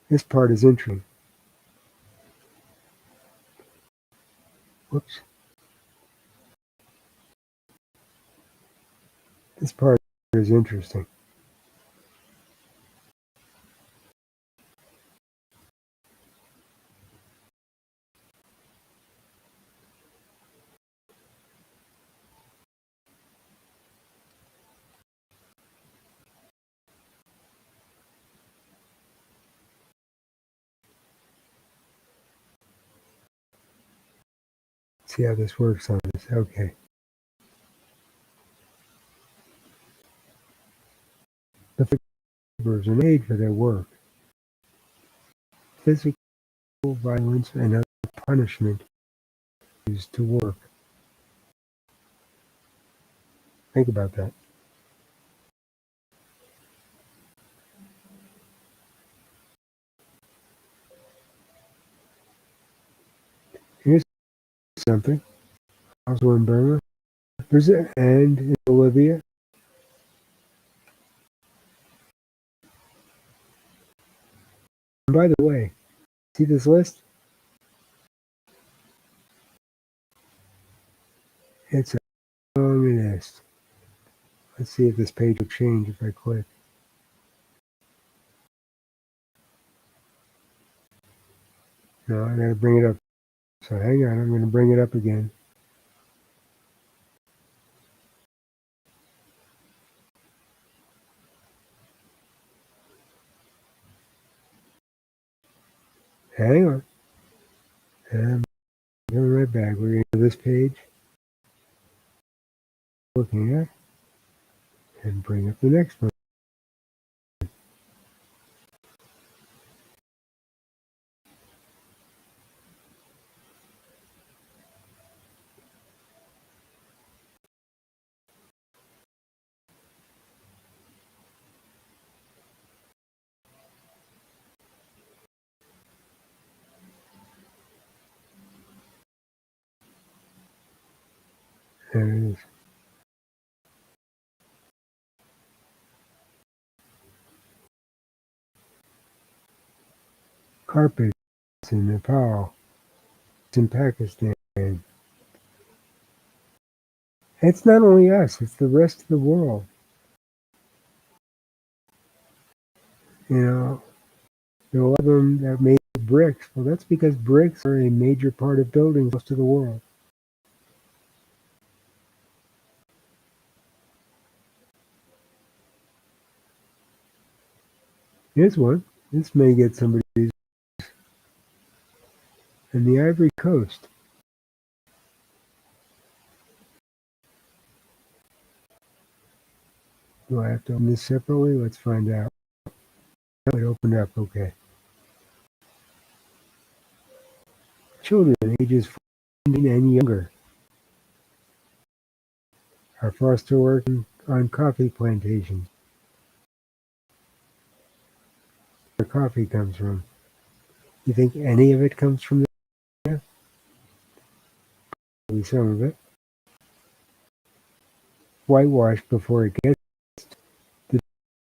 This part is interesting. Whoops. This part is interesting. See how this works on this. Okay. The laborers are made for their work. Physical violence and other punishment used to work. Think about that. Here's something. Also in Burma. And in Bolivia. And by the way, see this list? It's a long list. Let's see if this page will change if I click. No, I gotta bring it up. So hang on, I'm gonna bring it up again. Hang on. And I'm going right back. We're going to this page. Looking at. And bring up the next one. There it is. Carpets in Nepal, it's in Pakistan. It's not only us, it's the rest of the world. You know, there are a lot of them that made bricks. Well, that's because bricks are a major part of buildings most of the world. Here's one. This may get somebody. In the Ivory Coast. Do I have to open this separately? Let's find out. It opened up. Okay. Children ages 14 and younger are forced to work on coffee plantations. Where coffee comes from. You think any of it comes from there? Maybe some of it. Whitewashed before it gets to the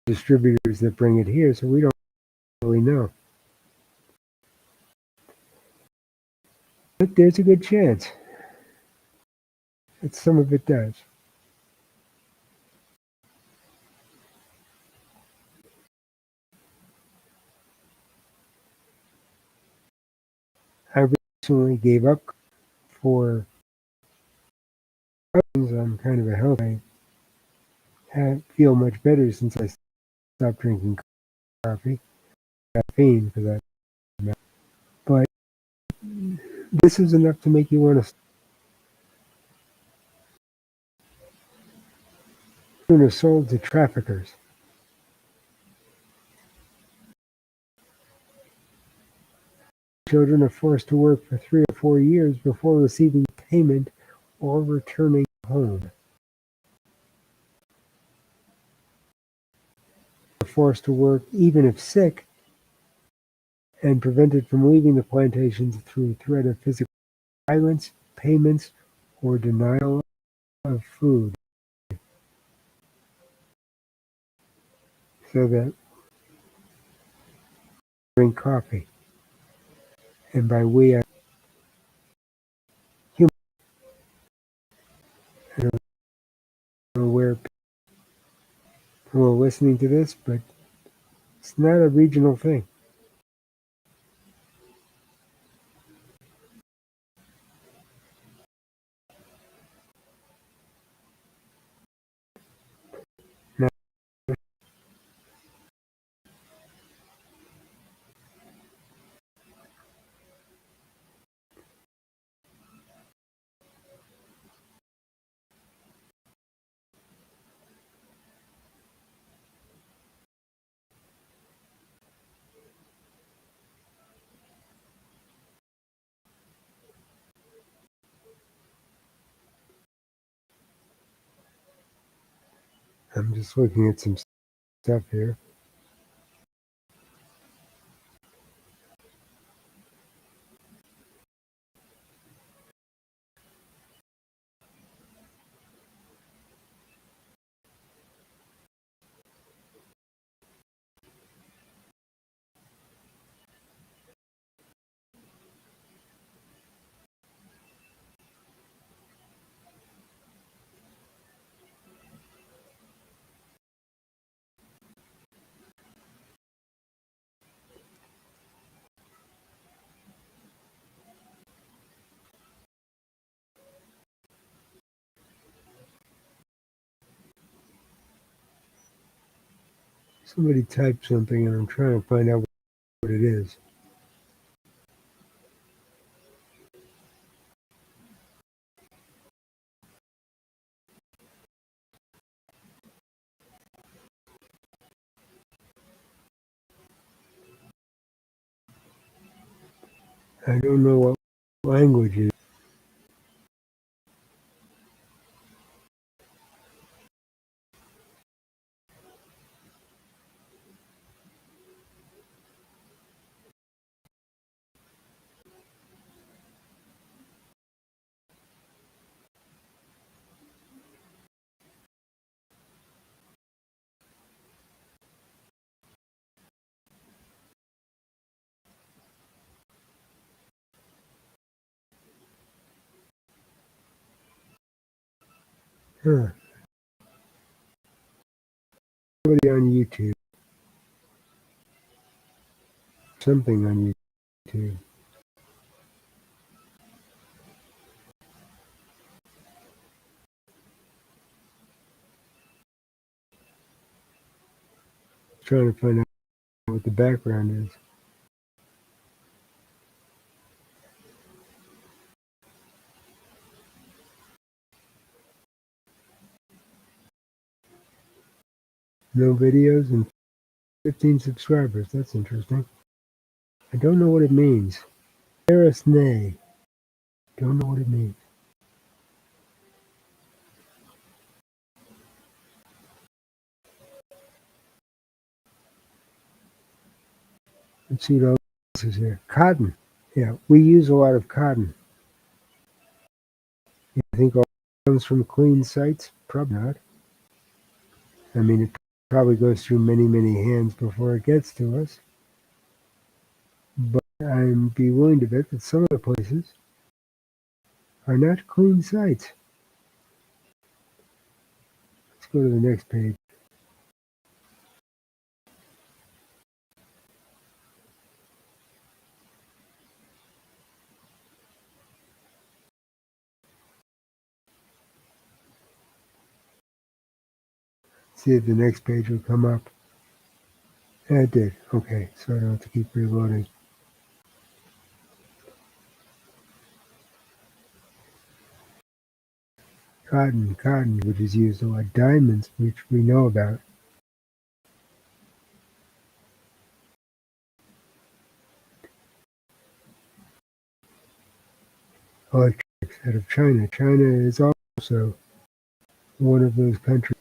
distributors that bring it here, so we don't really know. But there's a good chance that some of it does. I recently gave up for I'm kind of a health. I feel much better since I stopped drinking coffee, caffeine for that matter. But this is enough to make you want to children are sold to traffickers. Children are forced to work for 3 or 4 years before receiving payment or returning home. They're forced to work even if sick and prevented from leaving the plantations through threat of physical violence, payments, or denial of food. So that drink coffee. And by we, I human. I don't know where people are listening to this, but it's not a regional thing. Now, I'm just looking at some stuff here. Somebody typed something and I'm trying to find out what it is. I don't know what language it is. Huh. Somebody on YouTube. Something on YouTube. Trying to find out what the background is. No videos and 15 subscribers. That's interesting. I don't know what it means. Ferris Nay. Don't know what it means. Let's see what else is here. Cotton. Yeah, we use a lot of cotton. You think all comes from clean sites? Probably not. I mean, it probably goes through many, many hands before it gets to us. But I'd be willing to bet that some of the places are not clean sites. Let's go to the next page. See if the next page will come up. Yeah, it did. Okay, so I don't have to keep reloading. Cotton, which is used a lot. Diamonds, which we know about. Electronics out of China. China is also one of those countries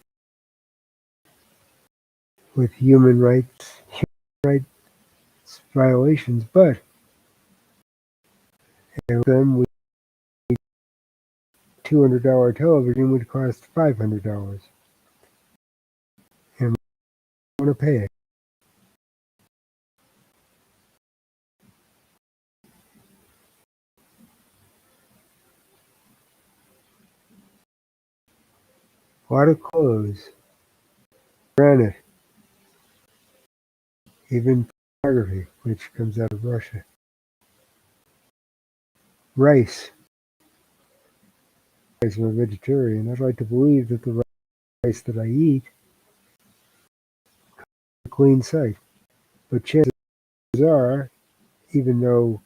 with human rights violations, but them with $200 television would cost $500, and we want to pay it. A lot of clothes, granite, even pornography, which comes out of Russia. Rice. I'm a vegetarian. I'd like to believe that the rice that I eat is a clean site, but chances are, even though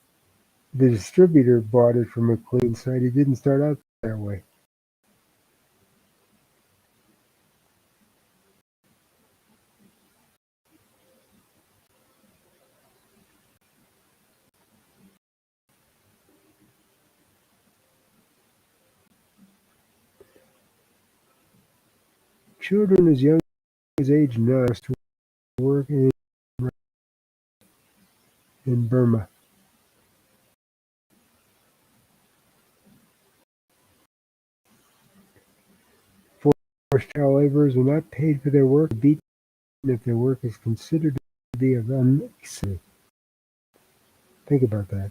the distributor bought it from a clean site, it didn't start out that way. Children as young as age 9 to work in Burma. Forced child laborers are not paid for their work, beaten if their work is considered to be of unnecessity. Think about that.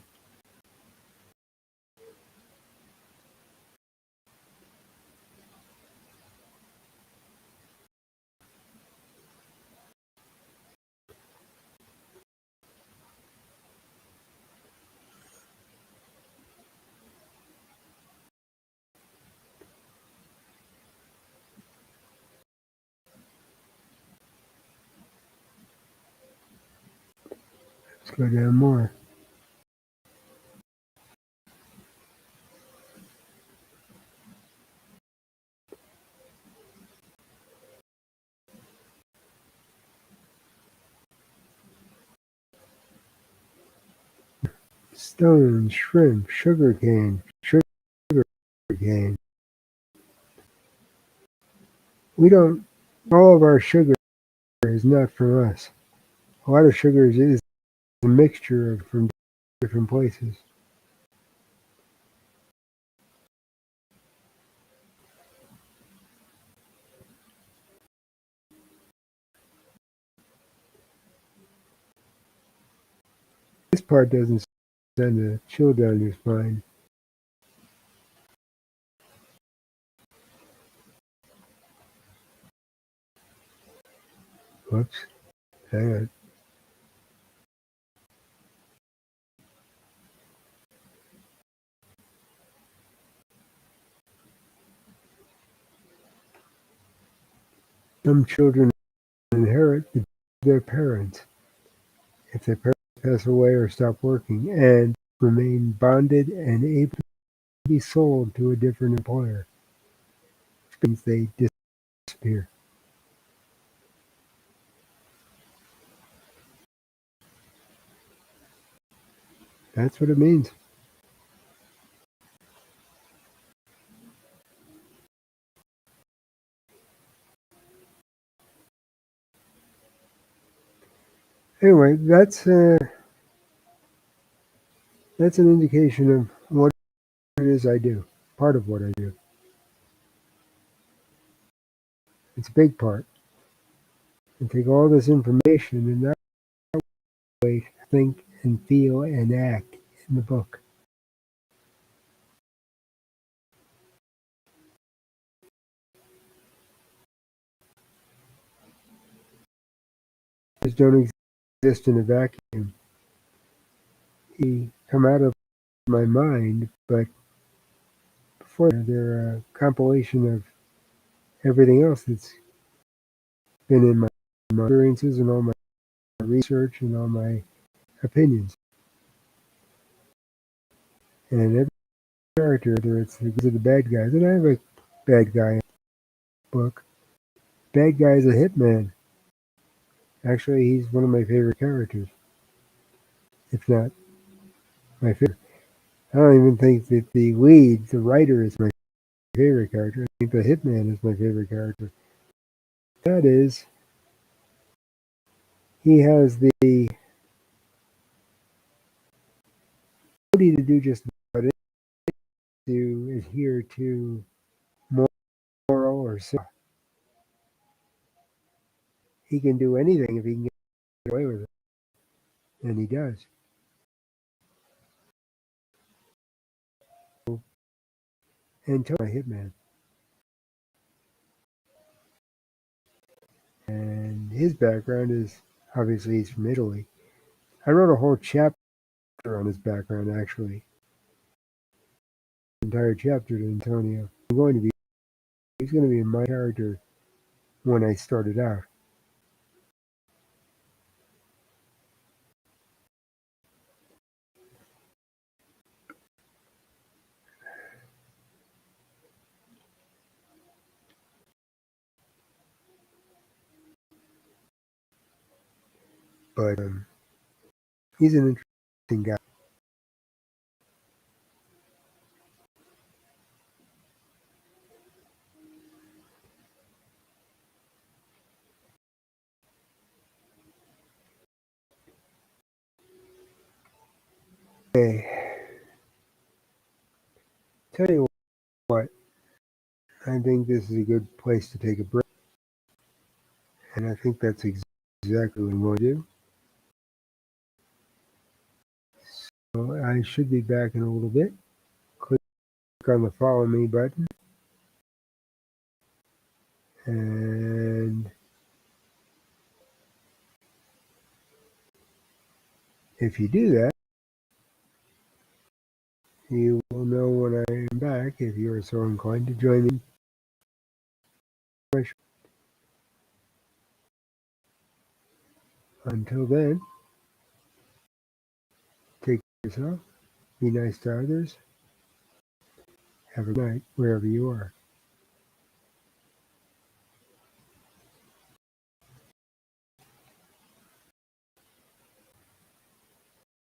Let's go down more. Stone, shrimp, sugar cane. We don't, all of our sugar is not from us. A lot of sugar is a mixture from different places. This part doesn't send a chill down your spine. Whoops. Hang on. Some children inherit their parents if their parents pass away or stop working and remain bonded and able to be sold to a different employer, which means they disappear. That's what it means. Anyway, that's an indication of what it is I do. Part of what I do. It's a big part. And take all this information and that way think and feel and act in the book. Just don't exist in a vacuum. They come out of my mind, but before they're a compilation of everything else that's been in my experiences and all my research and all my opinions. And every character, whether it's the good or the bad guys, and I have a bad guy in the book. Bad guy is a hitman. Actually, he's one of my favorite characters, if not my favorite. I don't even think that the lead, the writer, is my favorite character. I think the hitman is my favorite character. That is, he has the ability to do just about it, to adhere to moral or so. He can do anything if he can get away with it, and he does. And tell my hitman, and his background is obviously he's from Italy. I wrote a whole chapter on his background actually, entire chapter to Antonio. He's going to be my character when I started out. But he's an interesting guy. Okay, tell you what, I think this is a good place to take a break, and I think that's exactly what I'm going to do. So I should be back in a little bit. Click on the follow me button, and if you do that, you will know when I am back if you are so inclined to join me. Until then, take care of yourself, be nice to others, have a good night wherever you are.